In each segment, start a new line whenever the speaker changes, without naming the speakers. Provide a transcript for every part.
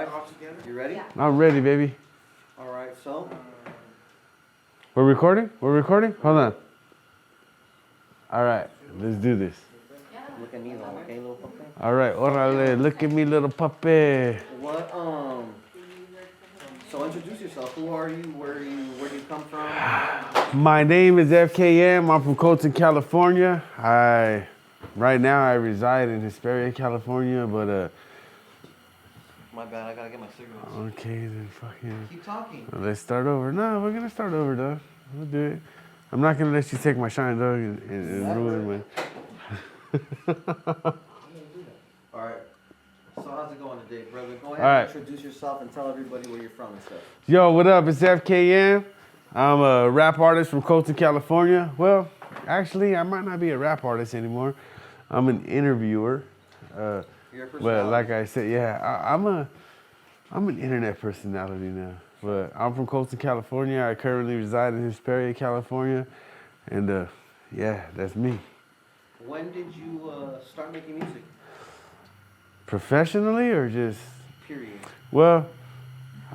right. You ready?
Yeah.
I'm ready, baby.
All right, so.
We're recording? We're recording? Hold on. All right, let's do this.
Yeah.
Look at me, okay, little puppy?
All right, orale, look at me, little puppy.
What, so introduce yourself. Who are you? Where do you come from?
My name is FKM. I'm from Colton, California. Right now I reside in Hesperia, California, but
My bad, I gotta get my cigarettes.
okay, then fucking.
Keep talking.
Let's start over. No, we're gonna start over, dog. We'll do it. I'm not gonna let you take my shine, dog, and ruin my.
All right. So how's it going today, brother? Go ahead
All right.
and introduce yourself and tell everybody where you're from and stuff.
Yo, what up? It's FKM. I'm a rap artist from Colton, California. Well, actually, I might not be a rap artist anymore. I'm an interviewer.
You're a
But
personality.
like I said, yeah, I'm an internet personality now. But I'm from Colton, California. I currently reside in Hesperia, California, and yeah, that's me.
When did you start making music?
Professionally or just?
Period.
Well,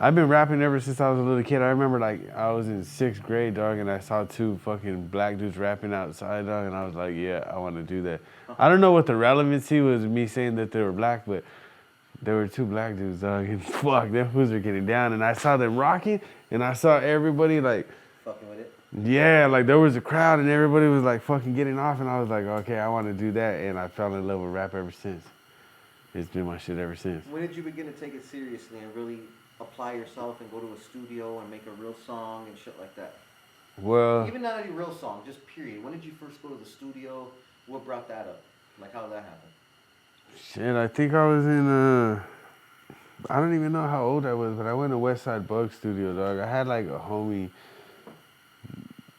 I've been rapping ever since I was a little kid. I remember like I was in 6th grade, dog, and I saw 2 fucking black dudes rapping outside, dog, and I was like, yeah, I want to do that. I don't know what the relevancy was of me saying that they were black, but there were 2 black dudes, dog, and fuck, them fools are getting down. And I saw them rocking, and I saw everybody like,
Fucking with it.
yeah, like there was a crowd, and everybody was like fucking getting off, and I was like, okay, I want to do that, and I fell in love with rap ever since. It's been my shit ever since.
When did you begin to take it seriously and really apply yourself and go to a studio and make a real song and shit like that?
Well,
Even not a real song, just period. When did you first go to the studio? What brought that up? Like, how did that happen?
shit, I think I was in, I don't even know how old I was, but I went to West Side Bug Studio, dog. I had like a homie,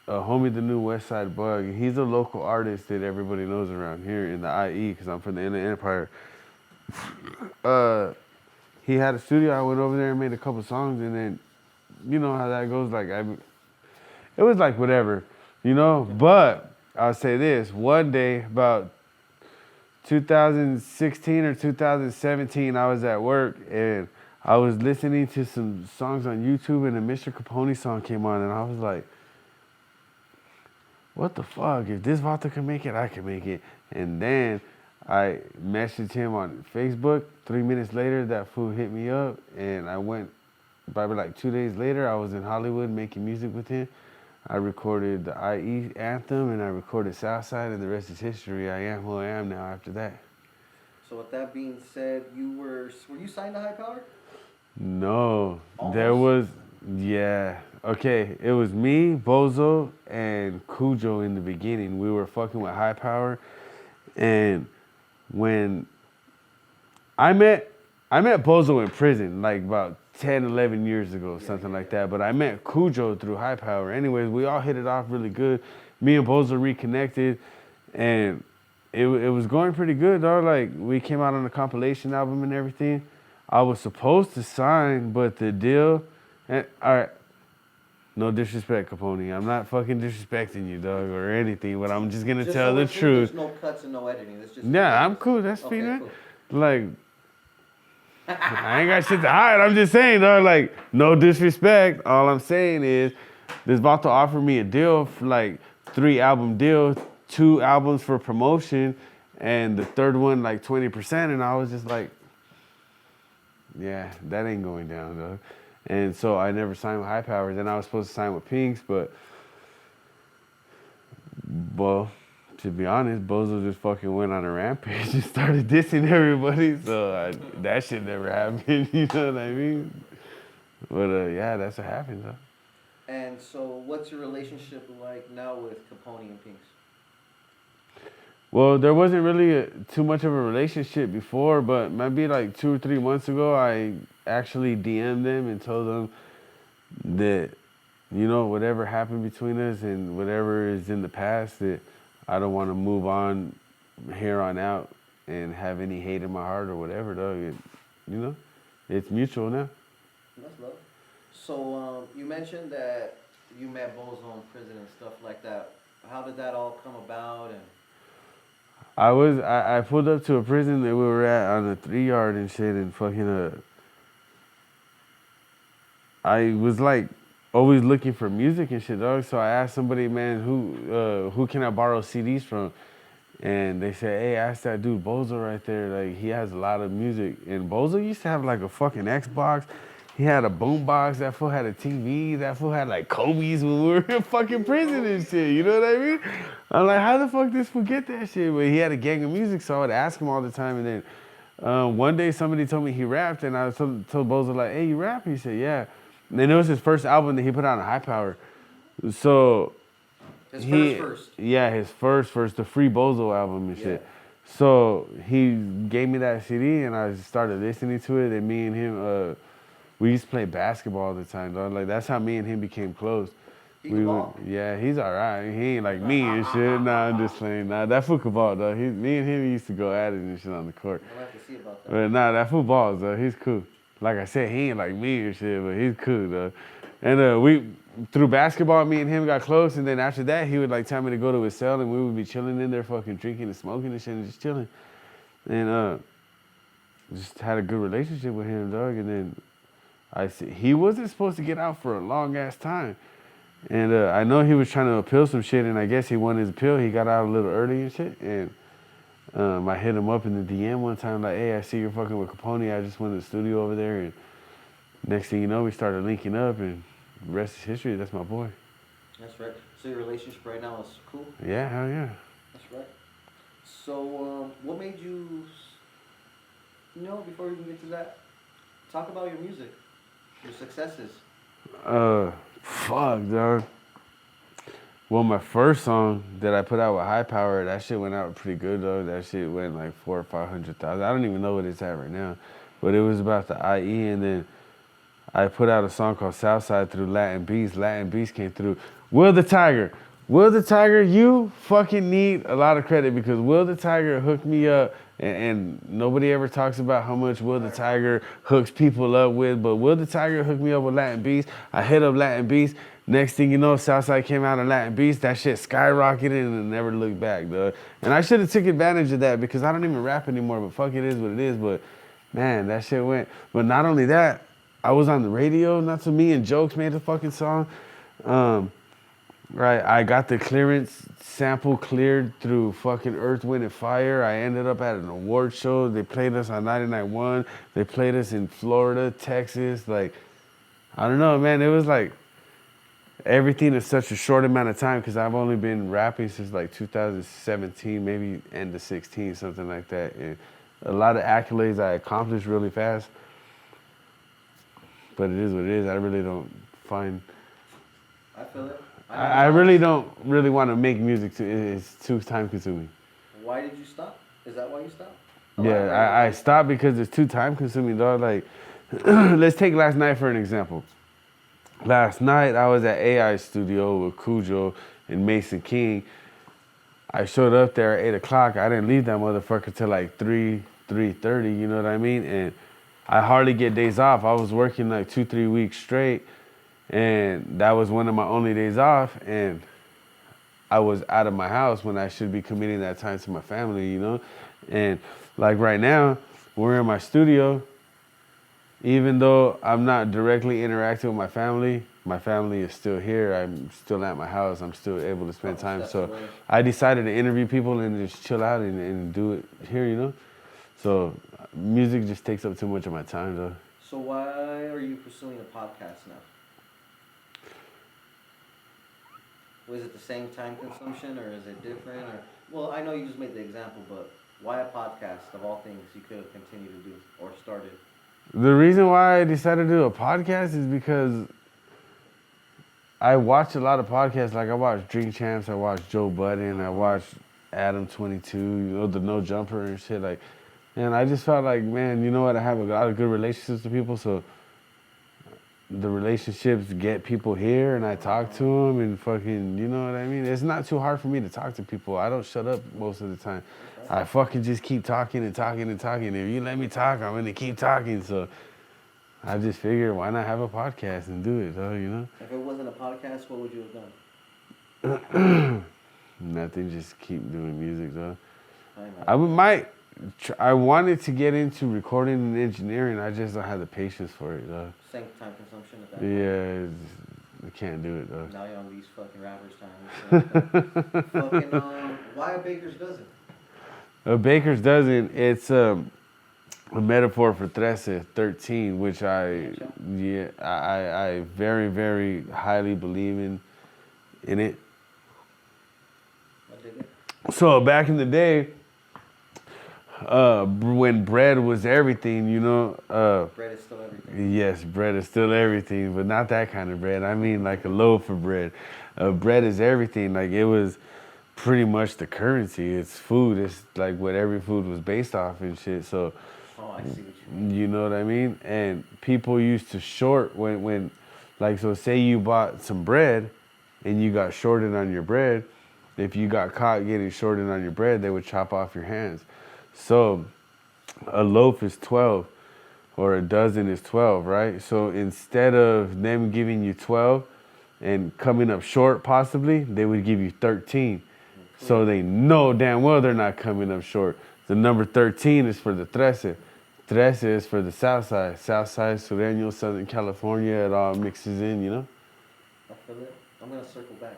the new West Side Bug. He's a local artist that everybody knows around here in the IE, because I'm from the Inner Empire. He had a studio. I went over there and made a couple songs, and then, you know how that goes. Like, it was like whatever, you know. But I'll say this: one day, about 2016 or 2017, I was at work and I was listening to some songs on YouTube, and a Mr. Capone song came on, and I was like, what the fuck? If this Vato can make it, I can make it. And then I messaged him on Facebook. 3 minutes later, that fool hit me up, and I went, probably like 2 days later, I was in Hollywood making music with him. I recorded the IE anthem, and I recorded Southside, and the rest is history. I am who I am now after that.
So with that being said, were you signed to HiPower?
No,
Almost?
there was, yeah. Okay, it was me, Bozo, and Cujo in the beginning. We were fucking with HiPower, and when I met Bozo in prison, like about 10, 11 years ago, something like that. But I met Cujo through HiPower. Anyways, we all hit it off really good. Me and Bozo reconnected, and it was going pretty good, dog. Like, we came out on a compilation album and everything. I was supposed to sign, but the deal, and all right, no disrespect, Capone. I'm not fucking disrespecting you, dog, or anything, but I'm just gonna tell the truth.
There's no cuts and no editing. It's just
Yeah, I'm cool. That's
okay,
fine.
cool.
Like, I ain't got shit to hide. I'm just saying, dog, like, no disrespect. All I'm saying is, this Vato offered me a deal for like 3-album deal, 2 albums for promotion, and the 3rd one like 20%, and I was just like, yeah, that ain't going down, dog. And so I never signed with HiPower. Then I was supposed to sign with Pinks, but, well, to be honest, Bozo just fucking went on a rampage and started dissing everybody. So that shit never happened, you know what I mean? But yeah, that's what happened, though.
And so what's your relationship like now with Capone and Pinks?
Well, there wasn't really too much of a relationship before, but maybe like 2 or 3 months ago, I actually DM'd them and told them that, you know, whatever happened between us and whatever is in the past, that I don't want to move on here on out and have any hate in my heart or whatever, dog. You know, it's mutual now.
That's love. So you mentioned that you met Bozo in prison and stuff like that. How did that all come about? And
I pulled up to a prison that we were at on a 3 yard and shit, and fucking I was like always looking for music and shit, dog. So I asked somebody, man, who can I borrow CDs from? And they said, hey, ask that dude Bozo right there. Like, he has a lot of music. And Bozo used to have like a fucking Xbox. He had a boombox. That fool had a TV. That fool had like Kobe's when we were in fucking prison and shit. You know what I mean? I'm like, how the fuck this fool get that shit? But he had a gang of music, so I would ask him all the time. And then one day somebody told me he rapped, and I told Bozo like, hey, you rap? He said, yeah. And then it was his first album that he put out on HiPower. So
His first.
Yeah, his first, the Free Bozo album and shit.
Yeah.
So he gave me that CD and I started listening to it. And me and him, we used to play basketball all the time, dog. Like, that's how me and him became close. Yeah, he's all right. He ain't like me and shit. Nah, I'm just playing. Nah, that fool can ball, dog. Me and him used to go at it and shit on the court.
I'll have to see about that.
But nah, that fool balls, though. He's cool. Like I said, he ain't like me and shit, but he's cool, though. And through basketball, me and him got close, and then after that, he would like tell me to go to his cell, and we would be chilling in there, fucking drinking and smoking and shit, and just chilling. And just had a good relationship with him, dog. And then he wasn't supposed to get out for a long ass time, and I know he was trying to appeal some shit, and I guess he won his appeal. He got out a little early and shit, and I hit him up in the DM one time, like, hey, I see you're fucking with Capone. I just went to the studio over there, and next thing you know, we started linking up, and the rest is history. That's my boy.
That's right. So your relationship right now is cool?
Yeah, hell yeah.
That's right. So what made you, before we even get to that, talk about your music, your successes.
Fuck, dog. Well, my first song that I put out with HiPower, that shit went out pretty good, though. That shit went like 400,000 or 500,000. I don't even know what it's at right now. But it was about the IE, and then I put out a song called Southside through Latin Beast. Latin Beast came through. Will the Tiger, you fucking need a lot of credit because Will the Tiger hooked me up, and nobody ever talks about how much Will the Tiger hooks people up with, but Will the Tiger hooked me up with Latin Beast. I hit up Latin Beast. Next thing you know, Southside came out of Latin Beast. That shit skyrocketed and it never looked back, dog. And I should have took advantage of that because I don't even rap anymore, but fuck, it is what it is. But man, that shit went. But not only that, I was on the radio, not to me, and Jokes made a fucking song. Right, I got the clearance sample cleared through fucking Earth, Wind, and Fire. I ended up at an award show. They played us on 99.1. They played us in Florida, Texas. Like, I don't know, man. It was like everything in such a short amount of time because I've only been rapping since like 2017, maybe end of 16, something like that. And a lot of accolades I accomplished really fast. But it is what it is. I really don't find.
I feel it.
I really don't really want to make music. It's too time consuming.
Why did you stop? Is that why you stopped?
Yeah, I stopped because it's too time consuming, dog. Like, let's take last night for an example. Last night I was at AI Studio with Cujo and Mason King. I showed up there at 8 o'clock. I didn't leave that motherfucker till like 3:30. You know what I mean? And I hardly get days off. I was working like 2-3 weeks straight, and that was one of my only days off. And I was out of my house when I should be committing that time to my family, you know? And like right now, we're in my studio. Even though I'm not directly interacting with my family is still here. I'm still at my house. I'm still able to spend time. So I decided to interview people and just chill out and do it here, you know? So music just takes up too much of my time, though.
So why are you pursuing a podcast now? Was it the same time consumption, or is it different? Or well, I know you just made the example, but why a podcast of all things you could have continued to do or started?
The reason why I decided to do a podcast is because I watch a lot of podcasts. Like, I watch Drink Champs, I watch Joe Budden, I watch Adam 22, you know, the No Jumper and shit. Like, and I just felt like, man, you know what? I have a lot of good relationships with people, so the relationships get people here, and I talk to them, and fucking, you know what I mean? It's not too hard for me to talk to people. I don't shut up most of the time. I fucking just keep talking and talking and talking. If you let me talk, I'm gonna keep talking. So I just figured, why not have a podcast and do it, though, you know?
If it wasn't a podcast, what would you have done?
Nothing, just keep doing music, though.
I
might I wanted to get into recording and engineering. I just don't have the patience for it, though.
Same time consumption at that point.
Yeah, I can't do it, though.
Now you're on these fucking rappers' time. Fucking, why a baker's dozen?
A baker's dozen, it's a metaphor for 13, which I very, very highly believe in it.
I dig it.
So back in the day, when bread was everything,
Bread is still everything.
yes, bread is still everything, but not that kind of bread. I mean like a loaf of bread. Bread is everything. Like it was pretty much the currency. It's food. It's like what every food was based off and shit. So,
Oh, I see what you mean.
you know what I mean? And people used to short when like, so say you bought some bread and you got shorted on your bread. If you got caught getting shorted on your bread, they would chop off your hands. So a loaf is 12 or a dozen is 12, right? So instead of them giving you 12 and coming up short possibly, they would give you 13. So they know damn well they're not coming up short. The number 13 is for the 13. 13 is for the South Side. South Side, Sureño, Southern California, it all mixes in, you know?
I feel it. I'm gonna circle back.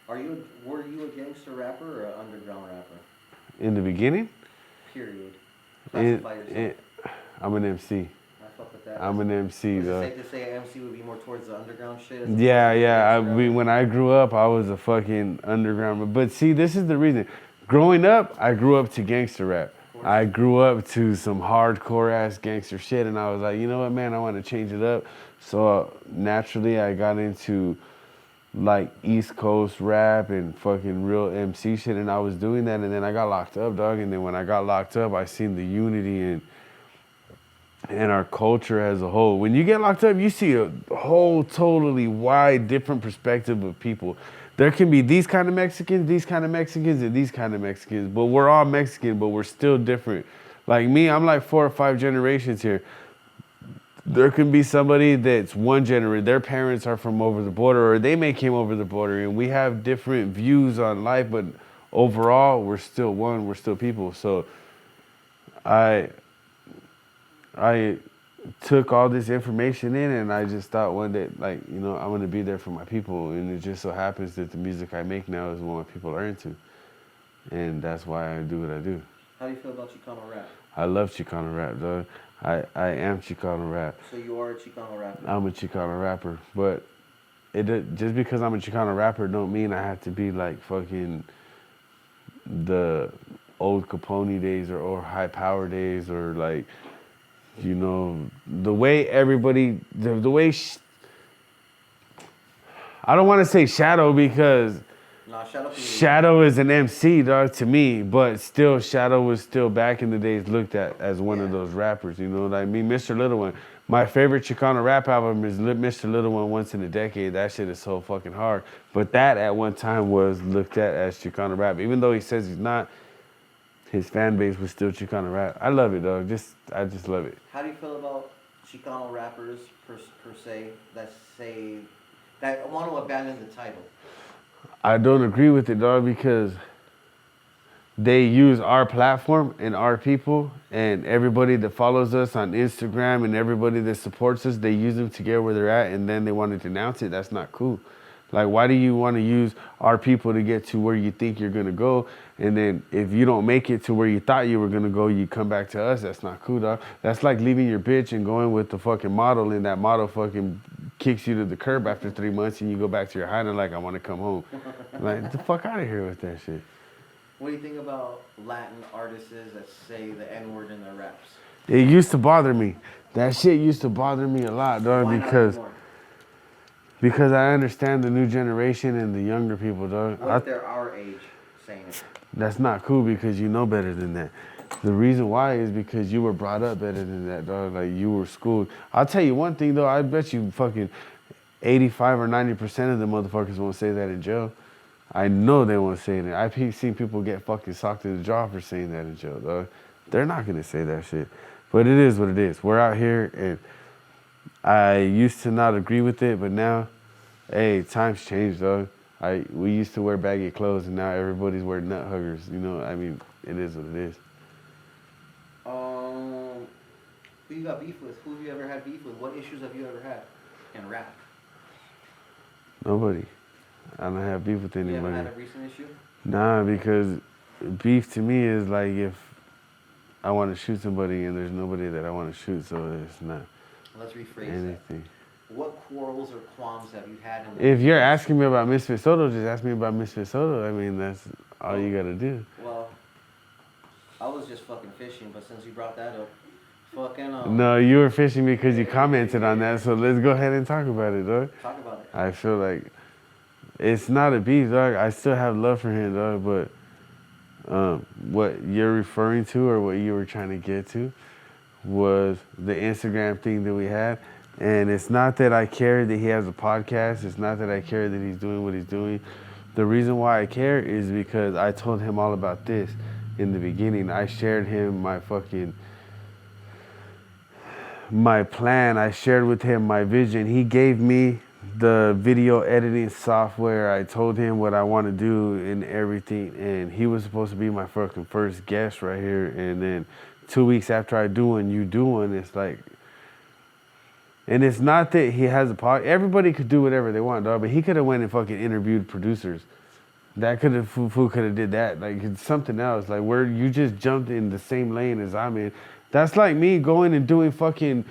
Were you a gangster rapper or an underground rapper?
In the beginning,
Period. Classify yourself.
I'm an MC.
I fuck with that.
I'm an MC,
Is it
though.
safe to say MC would be more towards the underground shit? as
Yeah,
opposed to
yeah.
gangster rap?
When I grew up, I was a fucking underground. But see, this is the reason. Growing up, I grew up to gangster rap. I grew up to some hardcore ass gangster shit, and I was like, you know what, man, I want to change it up. So naturally, I got into like East Coast rap and fucking real MC shit, and I was doing that, and then I got locked up, dog. And then when I got locked up, I seen the unity and our culture as a whole. When you get locked up, you see a whole totally wide, different perspective of people. There can be these kind of Mexicans, these kind of Mexicans, and these kind of Mexicans, but we're all Mexican, but we're still different. Like me, I'm like 4 or 5 generations here. There can be somebody that's one generation, their parents are from over the border, or they may came over the border, and we have different views on life, but overall, we're still one, we're still people. So I took all this information in, and I just thought one day, like, I'm going to be there for my people. And it just so happens that the music I make now is what my people are into. And that's why I do what I do.
How do you feel about Chicano rap?
I love Chicano rap, dog. I am Chicano rap.
So you are a Chicano rapper?
I'm a Chicano rapper. But just because I'm a Chicano rapper don't mean I have to be like fucking the old Capone days or HiPower days or like, the way everybody, the way, I don't want to say Shadow because
Nah,
Shadow is an MC, dog, to me, but still, Shadow was still back in the days looked at as one of those rappers, you know what I mean? Mr. Little One. My favorite Chicano rap album is Mr. Little One Once in a Decade. That shit is so fucking hard. But that at one time was looked at as Chicano rap. Even though he says he's not, his fan base was still Chicano rap. I love it, dog. I just love it.
How do you feel about Chicano rappers per se that want to abandon the title?
I don't agree with it, dog, because they use our platform and our people and everybody that follows us on Instagram and everybody that supports us, they use them to get where they're at, and then they want to denounce it. That's not cool. Like, why do you want to use our people to get to where you think you're going to go? And then if you don't make it to where you thought you were going to go, you come back to us. That's not cool, dog. That's like leaving your bitch and going with the fucking model, and that model fucking kicks you to the curb after 3 months, and you go back to your hyena like, I want to come home. Like, get the fuck out of here with that shit.
What do you think about Latin artists that say the N-word in their raps?
It used to bother me. That shit used to bother me a lot, dog,
Why
because I understand the new generation and the younger people, dog.
What if they're our age saying it?
That's not cool because you know better than that. The reason why is because you were brought up better than that, dog. Like, you were schooled. I'll tell you one thing, though. I bet you fucking 85 or 90% of the motherfuckers won't say that in jail. I know they won't say it. I've seen people get fucking socked in the jaw for saying that in jail, dog. They're not going to say that shit. But it is what it is. We're out here, and I used to not agree with it, but now, hey, times changed, dog. We used to wear baggy clothes, and now everybody's wearing nut huggers. You know, I mean, it is what it is.
you got beef with? Who have you ever had beef with? What issues have you ever had in rap?
Nobody. I don't have beef with anybody.
You haven't had a recent issue?
Nah, because beef to me is like if I want to shoot somebody and there's nobody that I want to shoot, so it's not
Let's rephrase
anything.
that. What quarrels or qualms have you had in the
If you're asking me about Misfit Soto, just ask me about Misfit Soto. I mean, that's all you gotta do.
Well, I was just fucking fishing, but since you brought that up, fucking
No, you were fishing because you commented on that, so let's go ahead and talk about it, dog.
talk about it.
I feel like it's not a beef, dog. I still have love for him, dog, but what you're referring to or what you were trying to get to was the Instagram thing that we had. And it's not that I care that he has a podcast. It's not that I care that he's doing what he's doing. The reason why I care is because I told him all about this in the beginning. I shared him my plan. I shared with him my vision. He gave me the video editing software. I told him what I want to do and everything. And he was supposed to be my fucking first guest right here. And then 2 weeks after I do one, you do one. It's like, and it's not that he has a pod. Everybody could do whatever they want, dog. But he could have went and fucking interviewed producers. That could have, Fufu could have did that. Like, it's something else. Like, where you just jumped in the same lane as I'm in. That's like me going and doing fucking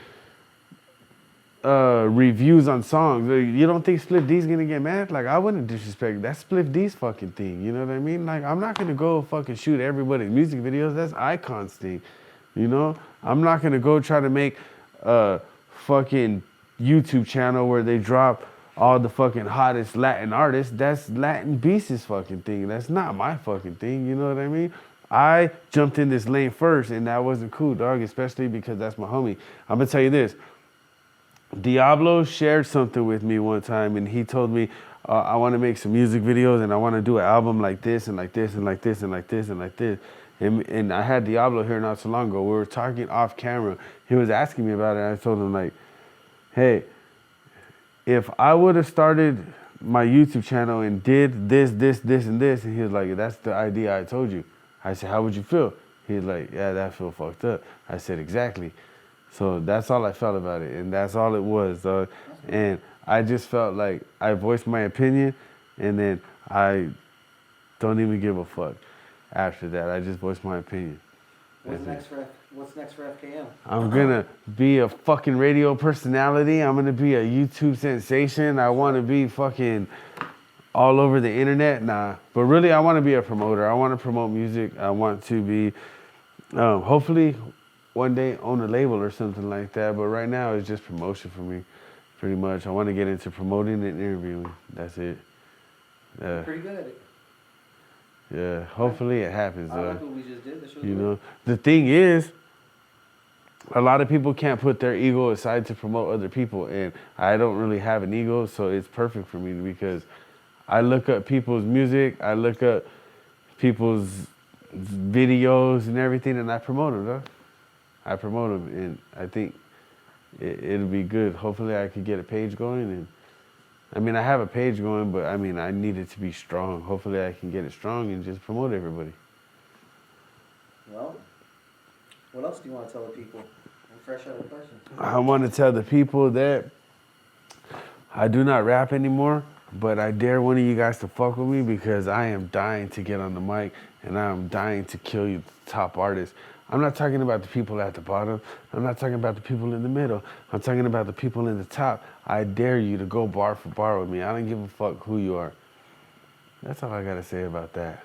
reviews on songs. You don't think Spliff D's gonna get mad? Like, I wouldn't disrespect. That's Spliff D's fucking thing. You know what I mean? Like, I'm not gonna go fucking shoot everybody's music videos. That's Eyekon's thing. You know? I'm not gonna go try to make fucking YouTube channel where they drop all the fucking hottest Latin artists. That's Latin Beast's fucking thing. That's not my fucking thing, you know what I mean? I jumped in this lane first and that wasn't cool, dog, especially because that's my homie. I'm gonna tell you this. Diablo shared something with me one time and he told me, I wanna make some music videos and I wanna do an album like this and like this and like this and like this and like this. And I had Diablo here not so long ago. We were talking off camera. He was asking me about it. And I told him like, hey, if I would have started my YouTube channel and did this, and this, and he was like, that's the idea I told you. I said, how would you feel? He was like, yeah, that feel fucked up. I said, exactly. So that's all I felt about it. And that's all it was. And I just felt like I voiced my opinion and then I don't even give a fuck. After that, I just voiced my opinion.
What's next for FKM?
I'm gonna be a fucking radio personality. I'm gonna be a YouTube sensation. I wanna be fucking all over the internet. Nah, but really I wanna be a promoter. I wanna promote music. I want to be, hopefully one day own a label or something like that. But right now it's just promotion for me, pretty much. I wanna get into promoting and interviewing. That's it.
You're pretty good at it.
Yeah, hopefully it happens.
I like what we just did.
You know, the thing is, a lot of people can't put their ego aside to promote other people, and I don't really have an ego, so it's perfect for me because I look up people's music, I look up people's videos and everything, and I promote them, though. I promote them, and I think it'll be good. Hopefully I could get a page going, and I mean, I have a page going, but I mean, I need it to be strong. Hopefully I can get it strong and just promote everybody.
Well, what else do you want to tell the people? I'm fresh out of questions.
I want to tell the people that I do not rap anymore, but I dare one of you guys to fuck with me because I am dying to get on the mic and I am dying to kill you, the top artists. I'm not talking about the people at the bottom. I'm not talking about the people in the middle. I'm talking about the people in the top. I dare you to go bar for bar with me. I don't give a fuck who you are. That's all I got to say about that.